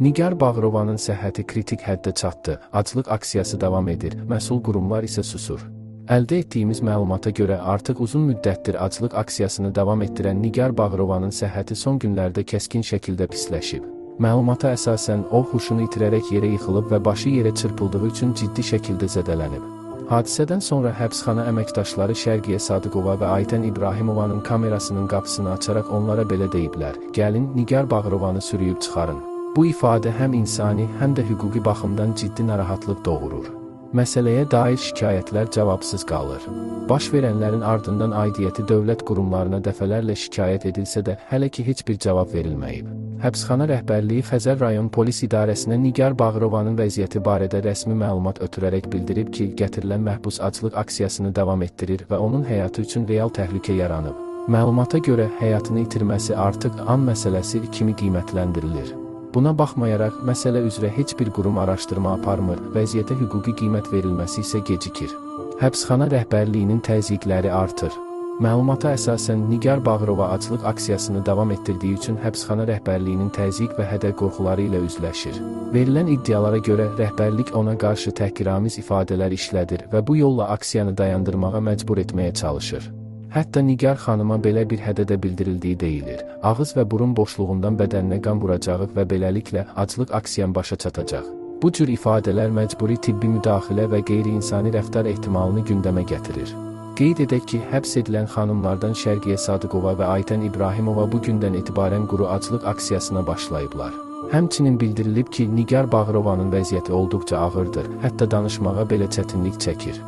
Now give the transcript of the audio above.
Nigar Bağırovanın səhhəti kritik həddə çatdı, aclıq aksiyası davam edir, məsul qurumlar isə susur. Əldə etdiyimiz məlumata görə artıq uzun müddətdir aclıq aksiyasını davam etdirən Nigar Bağırovanın səhhəti son günlərdə kəskin şəkildə pisləşib. Məlumata əsasən o huşunu itirərək yerə yıxılıb və başı yerə çırpıldığı üçün ciddi şəkildə zədələnib. Hadisədən sonra həbsxana əməkdaşları Şərqiyə Sadıqova və Aytən İbrahimovanın kamerasının qapısını açaraq onlara belə deyiblər: "Gəlin, Nigar Bağırovanı sürüyüb çıxarın." Bu ifadə həm insani, həm də hüquqi baxımdan ciddi narahatlıq doğurur. Məsələyə dair şikayətlər cavabsız qalır. Baş verənlərin ardından aidiyyəti dövlət qurumlarına dəfələrlə şikayət edilsə də hələ ki heç bir cavab verilməyib. Həbsxana rəhbərliyi Xəzər rayon polis idarəsinə Nigar Bağırovanın vəziyyəti barədə rəsmi məlumat ötürərək bildirib ki, gətirilən məhbus aclıq aksiyasını davam etdirir və onun həyatı üçün real təhlükə yaranıb. Məlumata görə həyatını itirməsi artıq an məsələsi kimi qiymətləndirilir. Buna baxmayaraq, məsələ üzrə heç bir qurum araşdırma aparmır, vəziyyətə hüquqi qiymət verilməsi isə gecikir. Həbsxana rəhbərliyinin təzyiqləri artır. Məlumata əsasən Nigar Bağırova aclıq aksiyasını davam etdirdiyi üçün həbsxana rəhbərliyinin təzyiq və hədər qorxuları ilə üzləşir. Verilən iddialara görə rəhbərlik ona qarşı təhqiramiz ifadələr işlədir və bu yolla aksiyanı dayandırmağa məcbur etməyə çalışır. Hətta Nigar xanıma belə bir hədədə bildirildiyi deyilir. Ağız və burun boşluğundan bədəninə qan vuracağı və beləliklə aclıq aksiyan başa çatacaq. Bu cür ifadələr məcburi tibbi müdaxilə və qeyri-insani rəftar ehtimalını gündəmə gətirir. Qeyd edək ki, həbs edilən xanımlardan Şərqiyə Sadıqova və Aytən İbrahimova bu gündən etibarən quru aclıq aksiyasına başlayıblar. Həmçinin bildirilib ki, Nigar Bağırovanın vəziyyəti olduqca ağırdır, hətta danışmağa belə çətinlik çəkir.